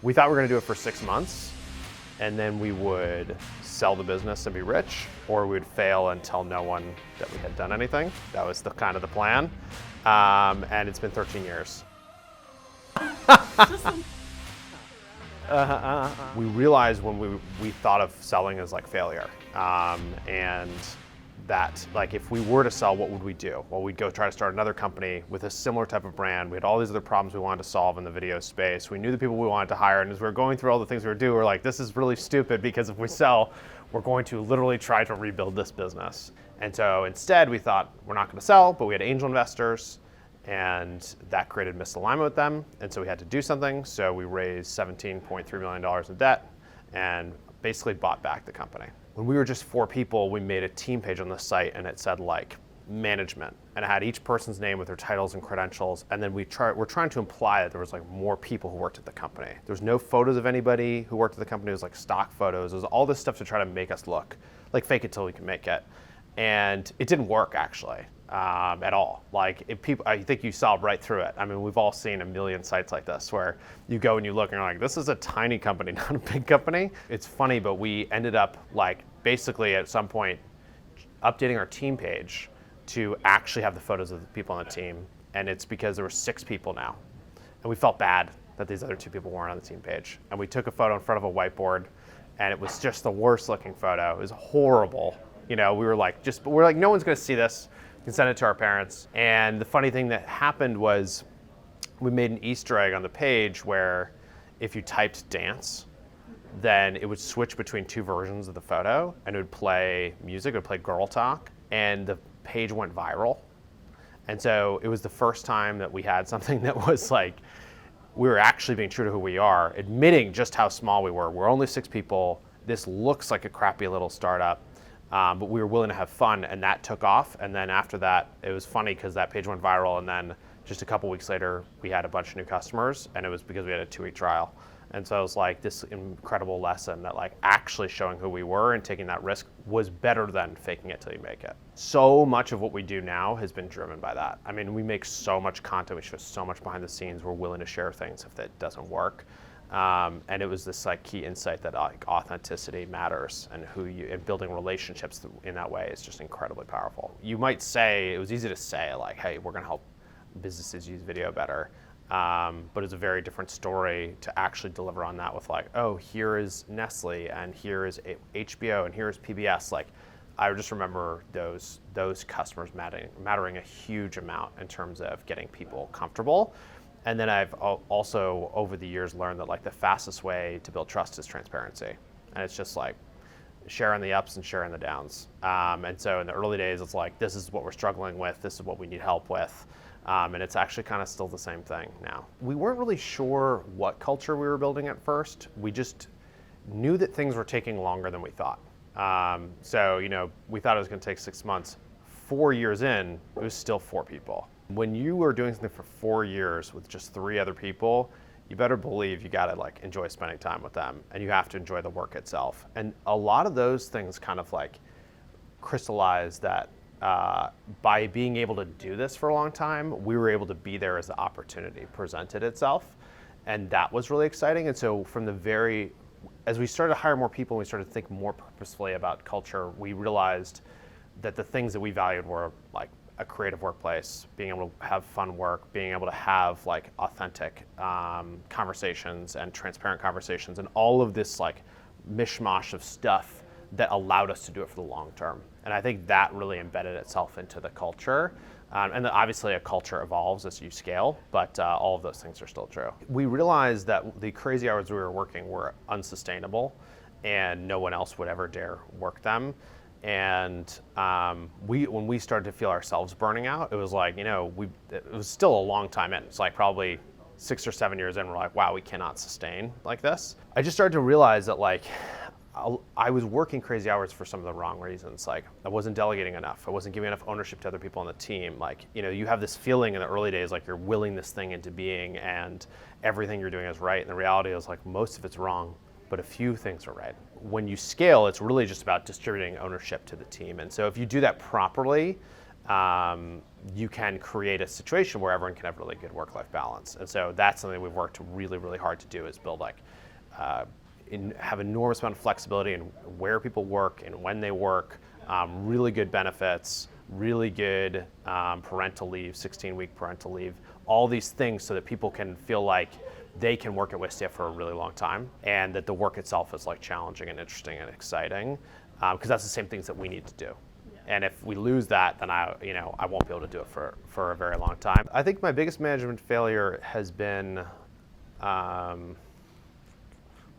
We thought we were gonna do it for 6 months, and then we would sell the business and be rich, or we would fail and tell no one that we had done anything. That was the kind of the plan. And it's been 13 years. We realized when we thought of selling as like failure, and that like if we were to sell, what would we do? Well, we'd go try to start another company with a similar type of brand. We had all these other problems we wanted to solve in the video space. We knew the people we wanted to hire, and as we were going through all the things we were doing, we were like, this is really stupid because if we sell, we're going to literally try to rebuild this business. And so instead we thought we're not going to sell, but we had angel investors, and that created misalignment with them. And so we had to do something. So we raised $17.3 million in debt and basically bought back the company. When we were just 4 people, we made a team page on the site, and it said like management, and it had each person's name with their titles and credentials. And then we're trying to imply that there was like more people who worked at the company. There's no photos of anybody who worked at the company. It was like stock photos. It was all this stuff to try to make us look like fake it till we can make it. And it didn't work actually at all. Like I think you saw right through it. I mean, we've all seen a million sites like this where you go and you look and you're like, this is a tiny company, not a big company. It's funny, but we ended up like basically at some point updating our team page to actually have the photos of the people on the team. And it's because there were 6 people now. And we felt bad that these other 2 people weren't on the team page. And we took a photo in front of a whiteboard, and it was just the worst looking photo. It was horrible. You know, we were like, no one's gonna see this. We can send it to our parents. And the funny thing that happened was we made an Easter egg on the page where if you typed dance, then it would switch between 2 versions of the photo, and it would play music, it would play Girl Talk, and the page went viral. And so it was the first time that we had something that was like, we were actually being true to who we are, admitting just how small we were. We're only 6 people. This looks like a crappy little startup, but we were willing to have fun, and that took off. And then after that, it was funny because that page went viral, and then just a couple weeks later, we had a bunch of new customers, and it was because we had a 2-week trial. And so it was like this incredible lesson that like actually showing who we were and taking that risk was better than faking it till you make it. So much of what we do now has been driven by that. I mean, we make so much content, we show so much behind the scenes, we're willing to share things if that doesn't work. And it was this like key insight that like authenticity matters, and and building relationships in that way is just incredibly powerful. You might say, it was easy to say like, hey, we're gonna help businesses use video better. But it's a very different story to actually deliver on that with like, oh, here is Nestle, and here is HBO, and here is PBS. Like, I just remember those customers mattering a huge amount in terms of getting people comfortable. And then I've also over the years learned that like the fastest way to build trust is transparency, and it's just like sharing the ups and sharing the downs. And so in the early days, it's like, this is what we're struggling with, this is what we need help with. And it's actually kind of still the same thing now. We weren't really sure what culture we were building at first. We just knew that things were taking longer than we thought. So, you know, we thought it was going to take 6 months. 4 years in, it was still 4 people. When you are doing something for 4 years with just 3 other people, you better believe you got to like enjoy spending time with them, and you have to enjoy the work itself. And a lot of those things kind of like crystallize that by being able to do this for a long time, we were able to be there as the opportunity presented itself. And that was really exciting. And so as we started to hire more people and we started to think more purposefully about culture, we realized that the things that we valued were like a creative workplace, being able to have fun work, being able to have like authentic conversations and transparent conversations, and all of this like mishmash of stuff that allowed us to do it for the long term. And I think that really embedded itself into the culture. And obviously a culture evolves as you scale, but all of those things are still true. We realized that the crazy hours we were working were unsustainable, and no one else would ever dare work them. And when we started to feel ourselves burning out, it was like, you know, it was still a long time in. It's like probably 6 or 7 years in, we're like, wow, we cannot sustain like this. I just started to realize that like, I was working crazy hours for some of the wrong reasons. Like, I wasn't delegating enough. I wasn't giving enough ownership to other people on the team. Like, you know, you have this feeling in the early days like you're willing this thing into being and everything you're doing is right. And the reality is like most of it's wrong, but a few things are right. When you scale, it's really just about distributing ownership to the team. And so if you do that properly, you can create a situation where everyone can have really good work-life balance. And so that's something we've worked really, really hard to do, is build have enormous amount of flexibility in where people work and when they work, really good benefits, really good parental leave, 16-week parental leave, all these things so that people can feel like they can work at Wistia for a really long time, and that the work itself is like challenging and interesting and exciting, because that's the same things that we need to do. And if we lose that, then I won't be able to do it for a very long time. I think my biggest management failure has been,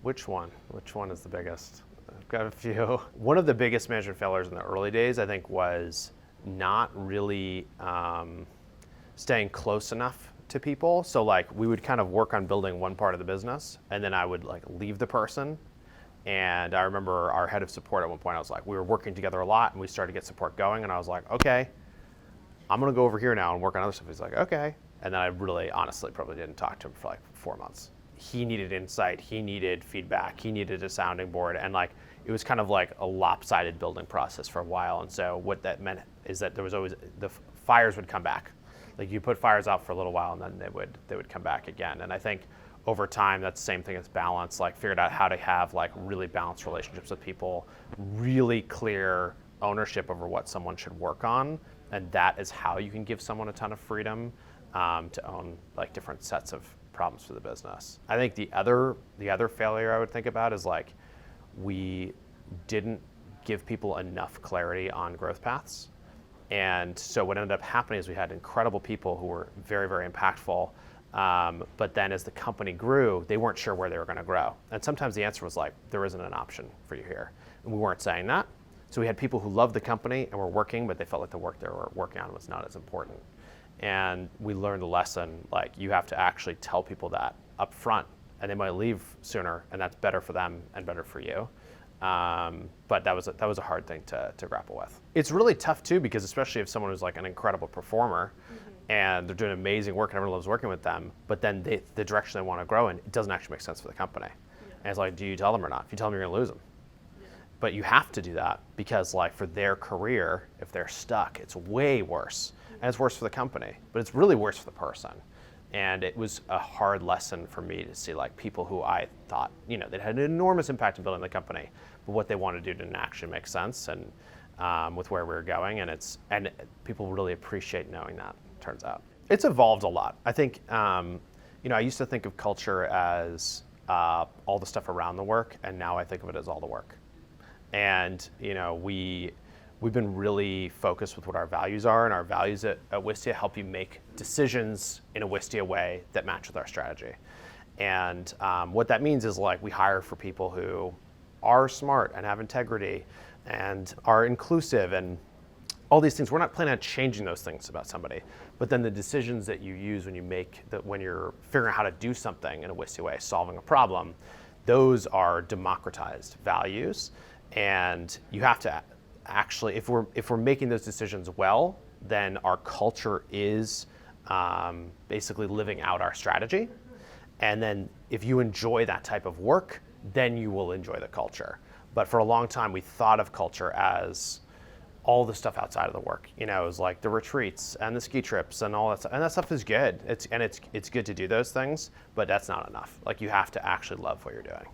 which one? Which one is the biggest? I've got a few. One of the biggest management failures in the early days, I think, was not really staying close enough to people. So like we would kind of work on building one part of the business, and then I would like leave the person. And I remember our head of support at one point, I was like, we were working together a lot and we started to get support going, and I was like, okay, I'm gonna go over here now and work on other stuff. He's like, okay. And then I really, honestly, probably didn't talk to him for like 4 months. He needed insight, he needed feedback, he needed a sounding board, and like, it was kind of like a lopsided building process for a while. And so what that meant is that there was always, the fires would come back. Like you put fires out for a little while and then they would come back again. And I think over time, that's the same thing as balance, like figured out how to have like really balanced relationships with people, really clear ownership over what someone should work on. And that is how you can give someone a ton of freedom to own like different sets of problems for the business. I think the other failure I would think about is like, we didn't give people enough clarity on growth paths. And so what ended up happening is we had incredible people who were very, very impactful. But then as the company grew, they weren't sure where they were going to grow. And sometimes the answer was like, there isn't an option for you here. And we weren't saying that. So we had people who loved the company and were working, but they felt like the work they were working on was not as important. And we learned a lesson, like you have to actually tell people that up front, and they might leave sooner, and that's better for them and better for you. But that was a hard thing to grapple with. It's really tough too, because especially if someone is like an incredible performer, and they're doing amazing work and everyone loves working with them, but then the direction they want to grow in, it doesn't actually make sense for the company. And it's like, do you tell them or not? If you tell them, you're going to lose them. But you have to do that, because like for their career, if they're stuck, it's way worse. And it's worse for the company, but it's really worse for the person. And it was a hard lesson for me to see like people who I thought, that had an enormous impact in building the company, but what they wanted to do didn't actually make sense, and with where we were going. And people really appreciate knowing that, turns out. It's evolved a lot. I think, I used to think of culture as all the stuff around the work, and now I think of it as all the work. And, we've been really focused with what our values are, and our values at Wistia help you make decisions in a Wistia way that match with our strategy. And what that means is like we hire for people who are smart and have integrity and are inclusive and all these things. We're not planning on changing those things about somebody, but then the decisions that you use when you're figuring out how to do something in a Wistia way, solving a problem, those are democratized values. And you have to actually, if we're making those decisions well, then our culture is basically living out our strategy. And then if you enjoy that type of work, then you will enjoy the culture. But for a long time, we thought of culture as all the stuff outside of the work. It was like the retreats and the ski trips and all that stuff. And that stuff is good. It's good to do those things, but that's not enough. Like you have to actually love what you're doing.